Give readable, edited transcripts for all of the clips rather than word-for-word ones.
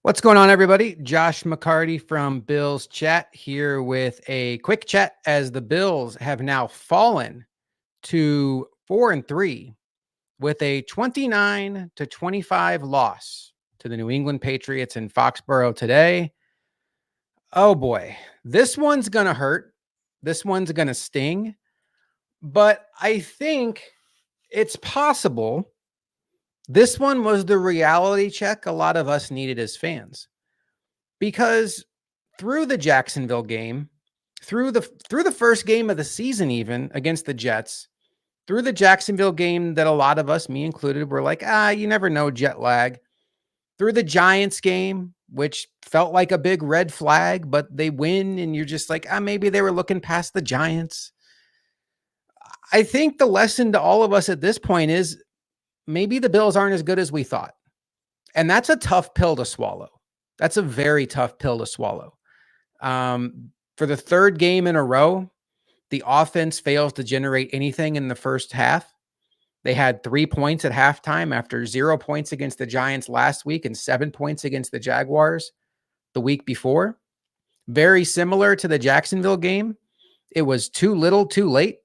What's going on, everybody? Josh McCarty from Bills Chat here with a quick chat as the Bills have now fallen to 4-3 with a 29-25 loss to the New England Patriots in Foxborough today. Oh boy, this one's going to hurt. This one's going to sting, but I think it's possible this one was the reality check a lot of us needed as fans. Because through the Jacksonville game, through the first game of the season, even against the Jets, through the Jacksonville game that a lot of us, me included, were like, you never know, jet lag. Through the Giants game, which felt like a big red flag, but they win, and you're just like, maybe they were looking past the Giants. I think the lesson to all of us at this point is maybe the Bills aren't as good as we thought. And that's a tough pill to swallow. That's a very tough pill to swallow. For the third game in a row, the offense fails to generate anything in the first half. They had 3 points at halftime after 0 points against the Giants last week and 7 points against the Jaguars the week before. Very similar to the Jacksonville game. It was too little, too late,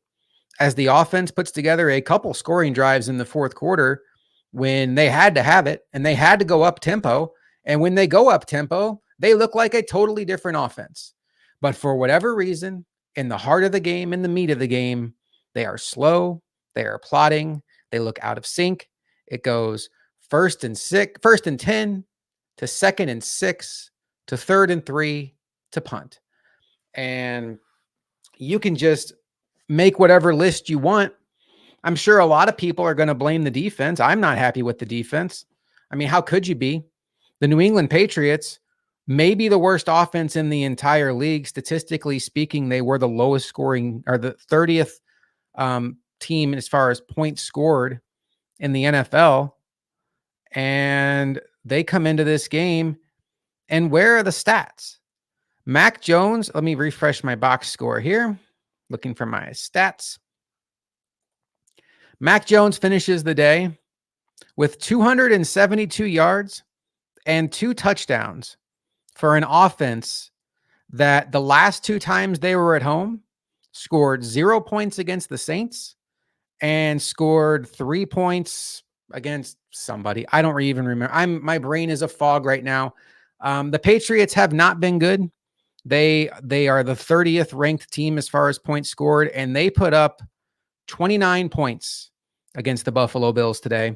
as the offense puts together a couple scoring drives in the fourth quarter when they had to have it and they had to go up tempo. And when they go up tempo, they look like a totally different offense. But for whatever reason, in the heart of the game, in the meat of the game, they are slow, they are plodding, they look out of sync. It goes first and 10 to second and 6 to third and 3 to punt. And you can just make whatever list you want. I'm sure a lot of people are going to blame the defense. I'm not happy with the defense. I mean, how could you be? The New England Patriots may be the worst offense in the entire league. Statistically speaking, they were the lowest scoring, or the 30th team as far as points scored in the NFL. And they come into this game, and where are the stats? Mac Jones, let me refresh my box score here. Looking for my stats. Mac Jones finishes the day with 272 yards and 2 touchdowns for an offense that the last 2 times they were at home scored 0 points against the Saints and scored 3 points against somebody. I don't even remember. My brain is a fog right now. The Patriots have not been good. They are the 30th ranked team as far as points scored, and they put up 29 points against the Buffalo Bills today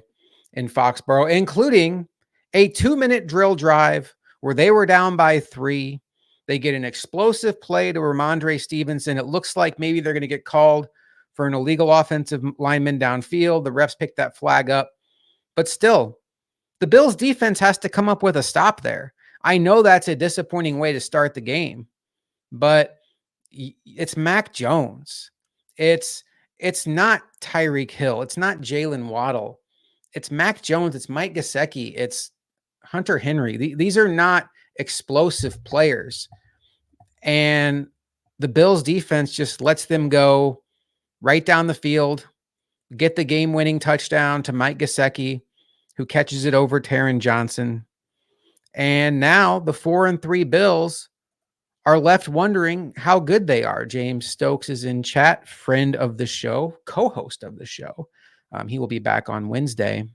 in Foxborough, including a 2-minute drill drive where they were down by 3. They get an explosive play to Ramondre Stevenson. It looks like maybe they're going to get called for an illegal offensive lineman downfield. The refs picked that flag up. But still, the Bills defense has to come up with a stop there. I know that's a disappointing way to start the game, but it's Mac Jones. It's not Tyreek Hill. It's not Jalen Waddle. It's Mac Jones. It's Mike Gesicki. It's Hunter Henry. These are not explosive players. And the Bills defense just lets them go right down the field, get the game-winning touchdown to Mike Gesicki, who catches it over Taron Johnson. And now the 4-3 Bills are left wondering how good they are. James Stokes is in chat, friend of the show, co-host of the show. He will be back on Wednesday.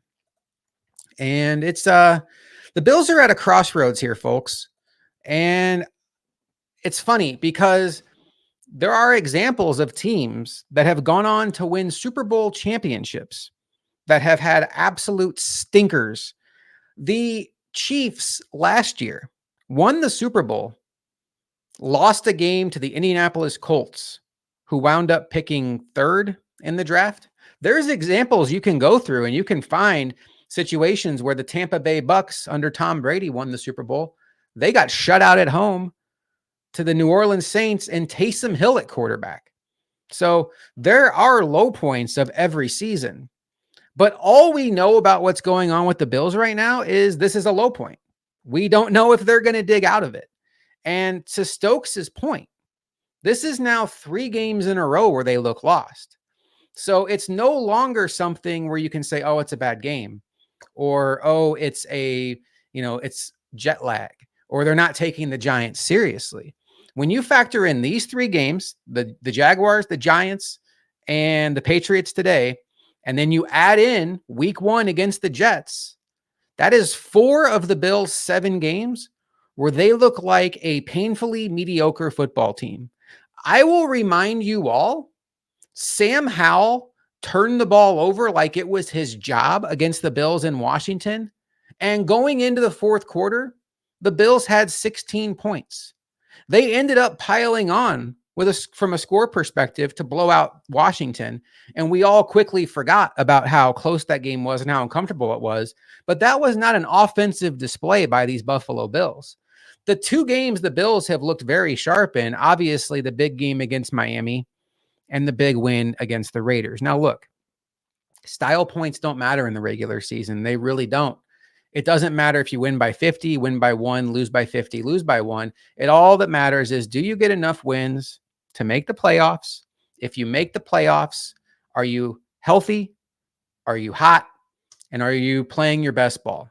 And it's the Bills are at a crossroads here, folks. And it's funny because there are examples of teams that have gone on to win Super Bowl championships that have had absolute stinkers. The Chiefs last year won the Super Bowl, lost a game to the Indianapolis Colts, who wound up picking 3rd in the draft. There's examples you can go through, and you can find situations where the Tampa Bay Bucks under Tom Brady won the Super Bowl. They got shut out at home to the New Orleans Saints and Taysom Hill at quarterback. So there are low points of every season. But all we know about what's going on with the Bills right now is this is a low point. We don't know if they're going to dig out of it. And to Stokes' point, this is now 3 games in a row where they look lost. So it's no longer something where you can say, oh, it's a bad game, or, oh, it's jet lag, or they're not taking the Giants seriously. When you factor in these 3 games, the Jaguars, the Giants, and the Patriots today, and then you add in week 1 against the Jets, that is 4 of the Bills' 7 games where they look like a painfully mediocre football team. I will remind you all, Sam Howell turned the ball over like it was his job against the Bills in Washington. And going into the 4th quarter, the Bills had 16 points. They ended up piling on from a score perspective to blow out Washington. And we all quickly forgot about how close that game was and how uncomfortable it was. But that was not an offensive display by these Buffalo Bills. The 2 games the Bills have looked very sharp in, obviously the big game against Miami and the big win against the Raiders. Now, look, style points don't matter in the regular season. They really don't. It doesn't matter if you win by 50, win by 1, lose by 50, lose by 1. All that matters is, do you get enough wins to make the playoffs? If you make the playoffs, are you healthy? Are you hot? And are you playing your best ball?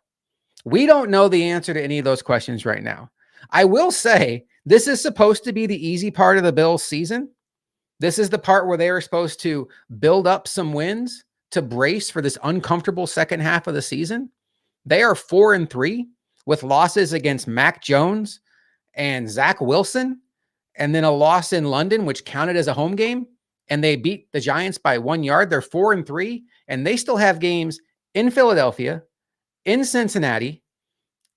We don't know the answer to any of those questions right now. I will say this is supposed to be the easy part of the Bills season. This is the part where they are supposed to build up some wins to brace for this uncomfortable second half of the season. They are 4-3 with losses against Mac Jones and Zach Wilson, and then a loss in London, which counted as a home game. And they beat the Giants by 1 yard. They're 4-3, and they still have games in Philadelphia, in Cincinnati,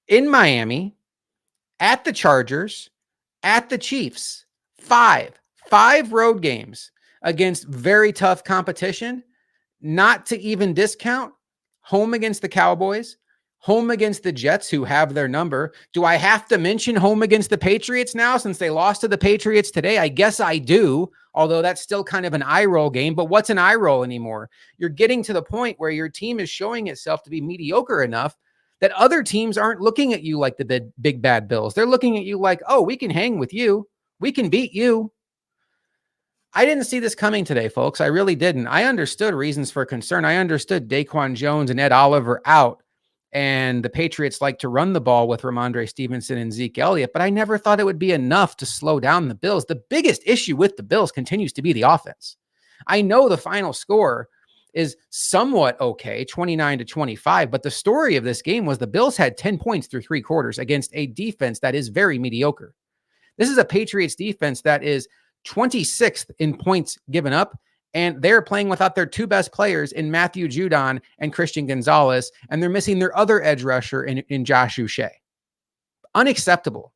in Miami, at the Chargers, at the Chiefs. 5 road games against very tough competition, not to even discount home against the Cowboys, home against the Jets, who have their number. Do I have to mention home against the Patriots now since they lost to the Patriots today? I guess I do, although that's still kind of an eye roll game. But what's an eye roll anymore? You're getting to the point where your team is showing itself to be mediocre enough that other teams aren't looking at you like the big bad Bills. They're looking at you like, oh, we can hang with you. We can beat you. I didn't see this coming today, folks. I really didn't. I understood reasons for concern. I understood Daquan Jones and Ed Oliver out, and the Patriots like to run the ball with Ramondre Stevenson and Zeke Elliott, but I never thought it would be enough to slow down the Bills. The biggest issue with the Bills continues to be the offense. I know the final score is somewhat okay, 29-25, but the story of this game was the Bills had 10 points through 3 quarters against a defense that is very mediocre. This is a Patriots defense that is 26th in points given up, and they're playing without their 2 best players in Matthew Judon and Christian Gonzalez, and they're missing their other edge rusher in Josh Uche. Unacceptable.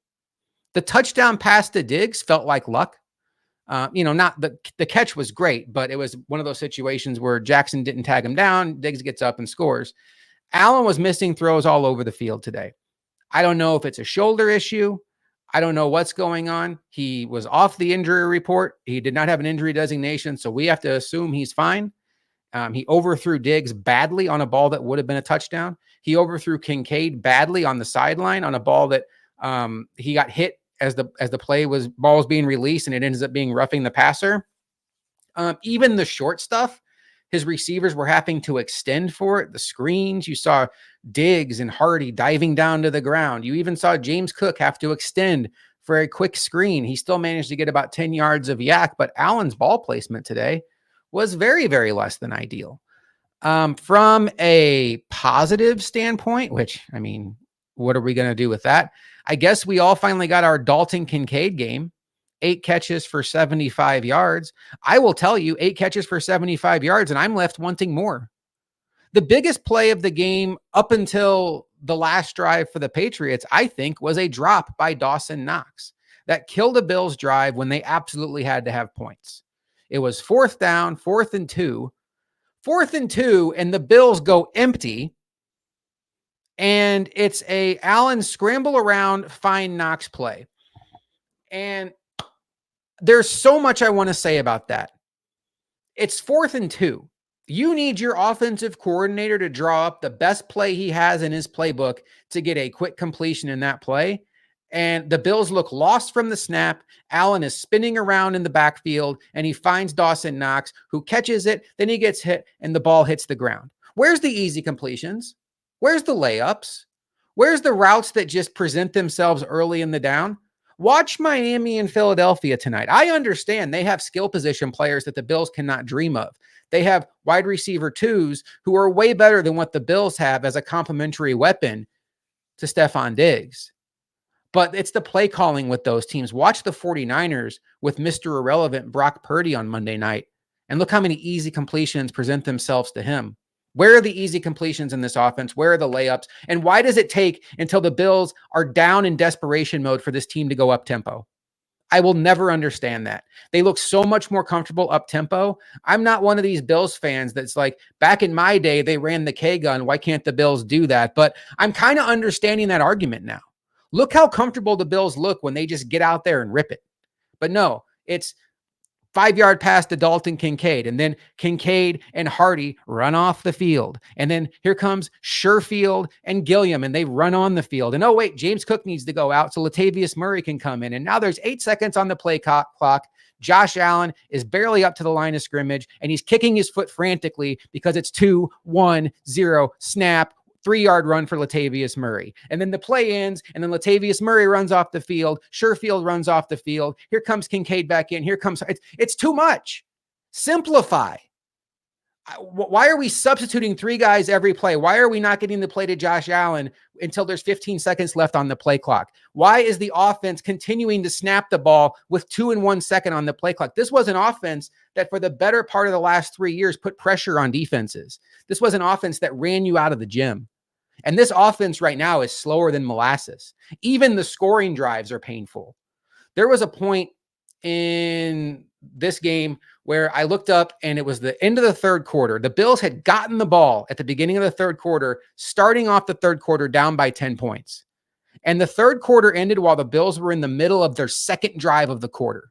The touchdown pass to Diggs felt like luck. Not the catch was great, but it was one of those situations where Jackson didn't tag him down. Diggs gets up and scores. Allen was missing throws all over the field today. I don't know if it's a shoulder issue. I don't know what's going on. He was off the injury report. He did not have an injury designation, so we have to assume he's fine. He overthrew Diggs badly on a ball that would have been a touchdown. He overthrew Kincaid badly on the sideline on a ball that he got hit as the ball was being released, and it ends up being roughing the passer. Even the short stuff, his receivers were having to extend for it. The screens, you saw Diggs and Hardy diving down to the ground. You even saw James Cook have to extend for a quick screen. He still managed to get about 10 yards of yak, but Allen's ball placement today was very, very less than ideal. From a positive standpoint, which, I mean, what are we going to do with that? I guess we all finally got our Dalton Kincaid game. 8 catches for 75 yards. I will tell you, 8 catches for 75 yards, and I'm left wanting more. The biggest play of the game up until the last drive for the Patriots, I think, was a drop by Dawson Knox that killed a Bills drive when they absolutely had to have points. It was 4th down, 4th and 2. 4th and 2, and the Bills go empty. And it's a Allen scramble around, find Knox play. And there's so much I want to say about that. It's 4th and 2. You need your offensive coordinator to draw up the best play he has in his playbook to get a quick completion in that play. And the Bills look lost from the snap. Allen is spinning around in the backfield, and he finds Dawson Knox, who catches it. Then he gets hit, and the ball hits the ground. Where's the easy completions? Where's the layups? Where's the routes that just present themselves early in the down? Watch Miami and Philadelphia tonight. I understand they have skill position players that the Bills cannot dream of. They have wide receiver twos who are way better than what the Bills have as a complementary weapon to Stephon Diggs. But it's the play calling with those teams. Watch the 49ers with Mr. Irrelevant Brock Purdy on Monday night, and look how many easy completions present themselves to him. Where are the easy completions in this offense? Where are the layups? And why does it take until the Bills are down in desperation mode for this team to go up tempo? I will never understand that. They look so much more comfortable up tempo. I'm not one of these Bills fans that's like, back in my day, they ran the K gun. Why can't the Bills do that? But I'm kind of understanding that argument now. Look how comfortable the Bills look when they just get out there and rip it. But no, it's 5-yard pass to Dalton Kincaid. And then Kincaid and Hardy run off the field. And then here comes Sherfield and Gilliam, and they run on the field. And oh, wait, James Cook needs to go out so Latavius Murray can come in. And now there's 8 seconds on the play clock. Josh Allen is barely up to the line of scrimmage, and he's kicking his foot frantically because it's 2-1-0 snap. 3-yard run for Latavius Murray. And then the play ends, and then Latavius Murray runs off the field. Sherfield runs off the field. Here comes Kincaid back in. Here comes, it's too much. Simplify. Why are we substituting 3 guys every play? Why are we not getting the play to Josh Allen until there's 15 seconds left on the play clock? Why is the offense continuing to snap the ball with 2 and 1 second on the play clock? This was an offense that for the better part of the last 3 years put pressure on defenses. This was an offense that ran you out of the gym. And this offense right now is slower than molasses. Even the scoring drives are painful. There was a point in this game where I looked up and it was the end of the third quarter. The Bills had gotten the ball at the beginning of the third quarter, starting off the third quarter down by 10 points. And the third quarter ended while the Bills were in the middle of their second drive of the quarter.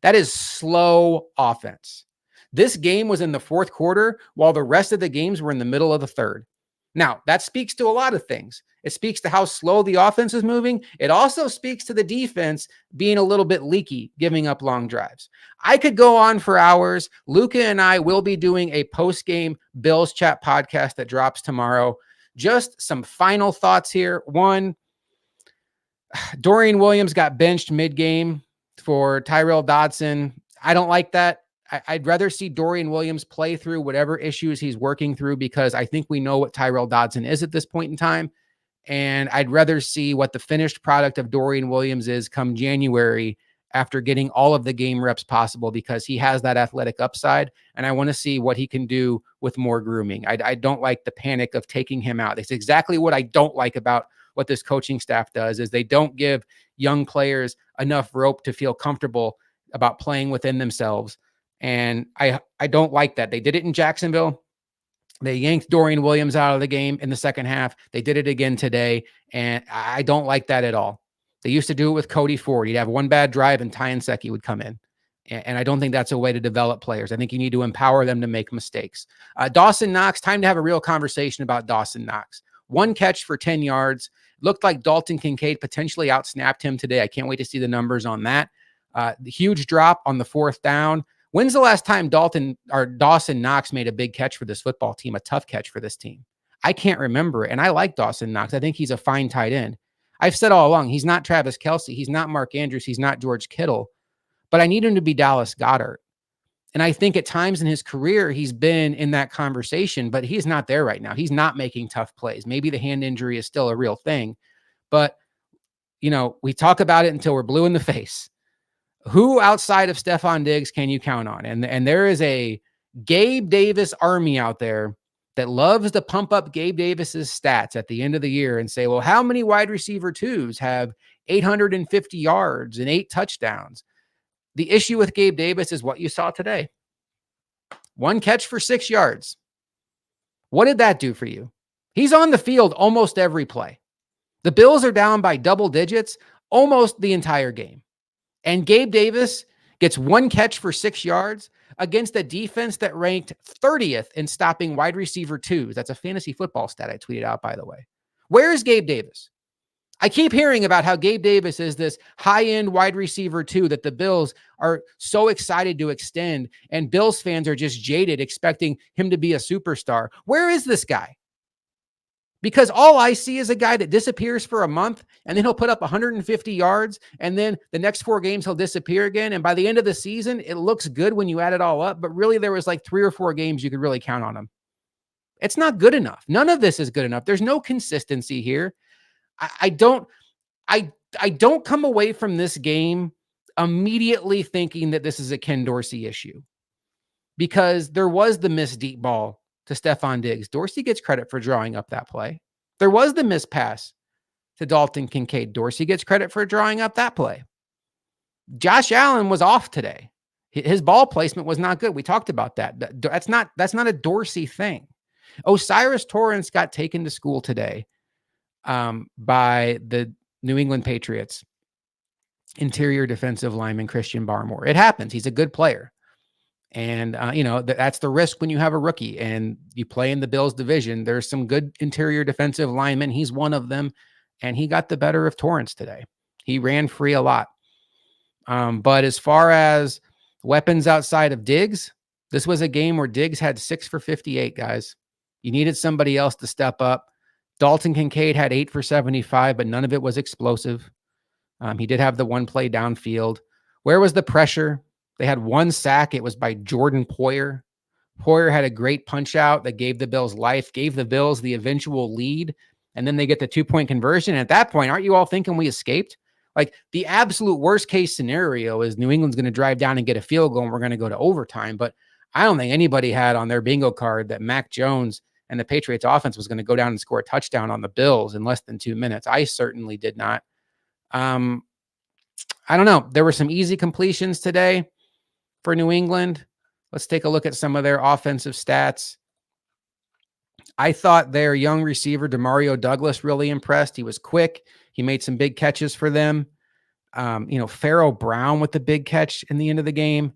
That is slow offense. This game was in the fourth quarter while the rest of the games were in the middle of the third. Now, that speaks to a lot of things. It speaks to how slow the offense is moving. It also speaks to the defense being a little bit leaky, giving up long drives. I could go on for hours. Luca and I will be doing a post-game Bills Chat podcast that drops tomorrow. Just some final thoughts here. One, Dorian Williams got benched mid-game for Tyrell Dodson. I don't like that. I'd rather see Dorian Williams play through whatever issues he's working through, because I think we know what Tyrell Dodson is at this point in time. And I'd rather see what the finished product of Dorian Williams is come January after getting all of the game reps possible, because he has that athletic upside. And I want to see what he can do with more grooming. I don't like the panic of taking him out. That's exactly what I don't like about what this coaching staff does, is they don't give young players enough rope to feel comfortable about playing within themselves. And I don't like that. They did it in Jacksonville. They yanked Dorian Williams out of the game in the second half. They did it again today, and I don't like that at all. They used to do it with Cody Ford. He'd have one bad drive and Ty Nsekhe would come in. And I don't think that's a way to develop players. I think you need to empower them to make mistakes. Dawson Knox, time to have a real conversation about Dawson Knox. 1 catch for 10 yards. Looked like Dalton Kincaid potentially outsnapped him today. I can't wait to see the numbers on that. The huge drop on the 4th down. When's the last time Dawson Knox made a big catch for this football team, a tough catch for this team? I can't remember it. And I like Dawson Knox. I think he's a fine tight end. I've said all along, he's not Travis Kelce. He's not Mark Andrews. He's not George Kittle. But I need him to be Dallas Goedert. And I think at times in his career, he's been in that conversation, but he's not there right now. He's not making tough plays. Maybe the hand injury is still a real thing. But, you know, we talk about it until we're blue in the face. Who outside of Stephon Diggs can you count on? And there is a Gabe Davis army out there that loves to pump up Gabe Davis's stats at the end of the year and say, well, how many wide receiver twos have 850 yards and 8 touchdowns? The issue with Gabe Davis is what you saw today. 1 catch for 6 yards. What did that do for you? He's on the field almost every play. The Bills are down by double digits almost the entire game. And Gabe Davis gets 1 catch for 6 yards against a defense that ranked 30th in stopping wide receiver twos. That's a fantasy football stat I tweeted out, by the way. Where is Gabe Davis? I keep hearing about how Gabe Davis is this high-end wide receiver two that the Bills are so excited to extend, and Bills fans are just jaded expecting him to be a superstar. Where is this guy? Because all I see is a guy that disappears for a month and then he'll put up 150 yards and then the next 4 games he'll disappear again. And by the end of the season, it looks good when you add it all up. But really, there was like 3 or 4 games you could really count on him. It's not good enough. None of this is good enough. There's no consistency here. I don't come away from this game immediately thinking that this is a Ken Dorsey issue, because there was the missed deep ball to Stephon Diggs. Dorsey gets credit for drawing up that play. There was the missed pass to Dalton Kincaid. Dorsey gets credit for drawing up that play. Josh Allen was off today. His ball placement was not good. We talked about that. That's not a Dorsey thing. Osiris Torrance got taken to school today by the New England Patriots interior defensive lineman Christian Barmore. It happens. He's a good player. And, that's the risk when you have a rookie and you play in the Bills division. There's some good interior defensive linemen. He's one of them. And he got the better of Torrance today. He ran free a lot. But as far as weapons outside of Diggs, this was a game where Diggs had 6 for 58, guys. You needed somebody else to step up. Dalton Kincaid had 8 for 75, but none of it was explosive. He did have the one play downfield. Where was the pressure? They had 1 sack. It was by Jordan Poyer. Poyer had a great punch out that gave the Bills life, gave the Bills the eventual lead, and then they get the 2-point conversion. And at that point, aren't you all thinking we escaped? Like, the absolute worst case scenario is New England's going to drive down and get a field goal and we're going to go to overtime. But I don't think anybody had on their bingo card that Mac Jones and the Patriots offense was going to go down and score a touchdown on the Bills in less than 2 minutes. I certainly did not. I don't know. There were some easy completions today for New England. Let's take a look at some of their offensive stats. I thought their young receiver, Demario Douglas, really impressed. He was quick. He made some big catches for them. Pharaoh Brown with the big catch in the end of the game.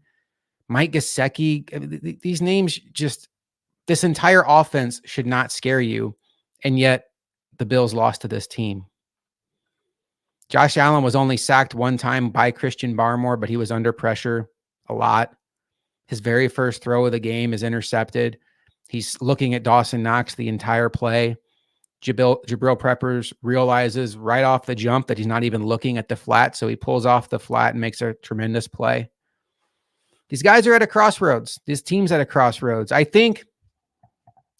Mike Gesicki. These names just, this entire offense should not scare you. And yet the Bills lost to this team. Josh Allen was only sacked 1 time by Christian Barmore, but he was under pressure a lot. His very first throw of the game is intercepted. He's looking at Dawson Knox the entire play. Jabril Peppers realizes right off the jump that he's not even looking at the flat, so he pulls off the flat and makes a tremendous play. These guys are at a crossroads. This team's at a crossroads. I think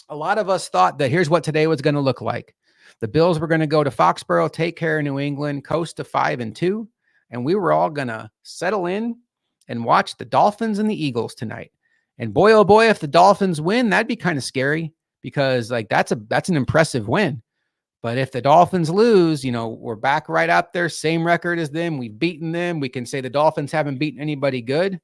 a lot of us thought that here's what today was going to look like. The Bills were going to go to Foxborough, take care of New England, coast to 5-2, and we were all going to settle in and watch the Dolphins and the Eagles tonight. And boy, oh boy, if the Dolphins win, that'd be kind of scary, because that's an impressive win. But if the Dolphins lose, we're back right up there, same record as them. We've beaten them. We can say the Dolphins haven't beaten anybody good.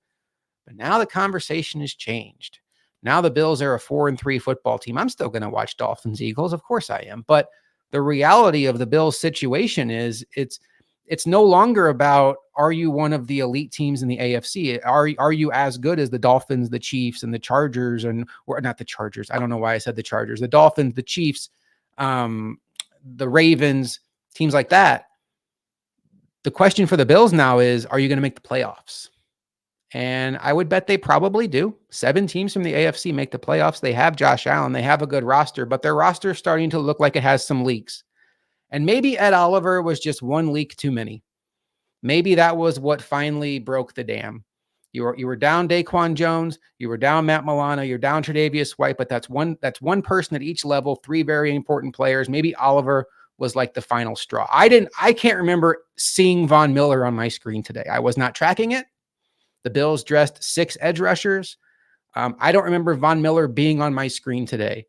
But now the conversation has changed. Now the Bills are a 4-3 football team. I'm still going to watch Dolphins Eagles. Of course I am. But the reality of the Bills situation is it's no longer about, are you one of the elite teams in the AFC? Are you as good as the Dolphins, the Chiefs, and the Chargers, or not the Chargers? I don't know why I said the Chargers. The Dolphins, the Chiefs, the Ravens, teams like that. The question for the Bills now is, are you going to make the playoffs? And I would bet they probably do. 7 teams from the AFC make the playoffs. They have Josh Allen. They have a good roster, but their roster is starting to look like it has some leaks. And maybe Ed Oliver was just 1 leak too many. Maybe that was what finally broke the dam. You were down Daquan Jones, you were down Matt Milano, you're down Tre'Davious White, but that's one person at each level, 3 very important players. Maybe Oliver was like the final straw. I can't remember seeing Von Miller on my screen today. I was not tracking it. The Bills dressed 6 edge rushers. I don't remember Von Miller being on my screen today.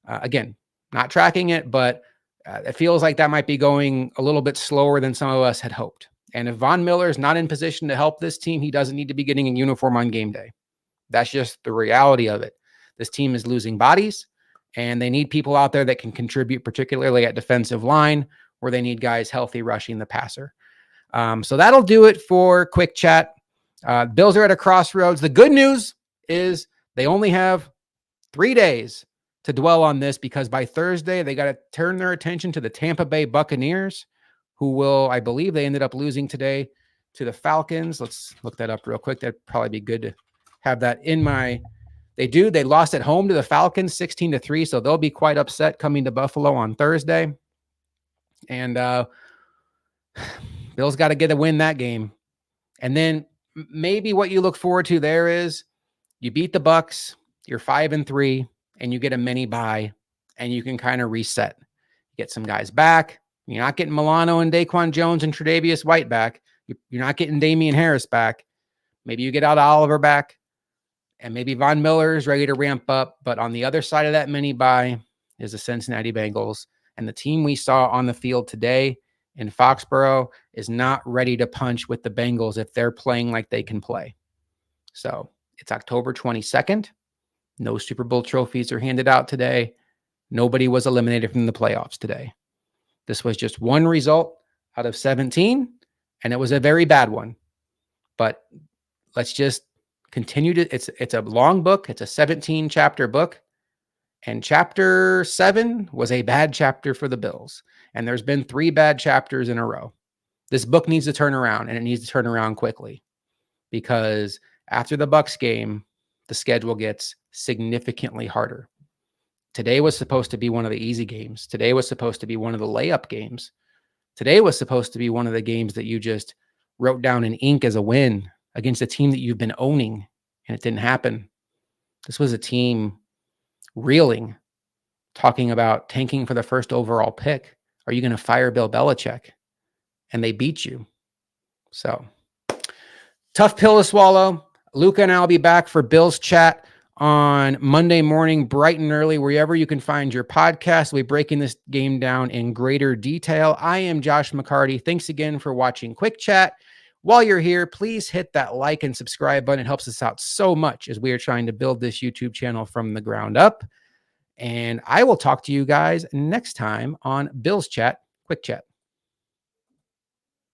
Again, not tracking it, but it feels like that might be going a little bit slower than some of us had hoped. And if Von Miller is not in position to help this team, he doesn't need to be getting in uniform on game day. That's just the reality of it. This team is losing bodies, and they need people out there that can contribute, particularly at defensive line, where they need guys healthy rushing the passer. So that'll do it for Quick Chat. Bills are at a crossroads. The good news is they only have 3 days to dwell on this, because by Thursday, they got to turn their attention to the Tampa Bay Buccaneers, who will, I believe they ended up losing today to the Falcons. Let's look that up real quick. That'd probably be good to have that in my They do. They lost at home to the Falcons 16-3, so they'll be quite upset coming to Buffalo on Thursday. And Bills got to get a win that game. And then maybe what you look forward to there is you beat the Bucs, you're 5-3, and you get a mini bye, and you can kind of reset. Get some guys back. You're not getting Milano and Daquan Jones and Tre'Davious White back. You're not getting Damian Harris back. Maybe you get out Oliver back, and maybe Von Miller is ready to ramp up. But on the other side of that mini bye is the Cincinnati Bengals. And the team we saw on the field today in Foxborough is not ready to punch with the Bengals if they're playing like they can play. So it's October 22nd. No Super Bowl trophies are handed out today. Nobody was eliminated from the playoffs today. This was just one result out of 17, and it was a very bad one. But let's just continue to, it's a long book. It's a 17-chapter book. And chapter 7 was a bad chapter for the Bills. And there's been 3 bad chapters in a row. This book needs to turn around, and it needs to turn around quickly. Because after the Bucs game, the schedule gets significantly harder. Today was supposed to be one of the easy games. Today was supposed to be one of the layup games. Today was supposed to be one of the games that you just wrote down in ink as a win against a team that you've been owning, and it didn't happen. This was a team reeling, talking about tanking for the first overall pick. Are you going to fire Bill Belichick? And they beat you. So, tough pill to swallow. Luca and I will be back for Bills Chat on Monday morning, bright and early, wherever you can find your podcast. We'll be breaking this game down in greater detail. I am Josh McCarty. Thanks again for watching Quick Chat. While you're here, please hit that like and subscribe button. It helps us out so much as we are trying to build this YouTube channel from the ground up. And I will talk to you guys next time on Bills Chat, Quick Chat.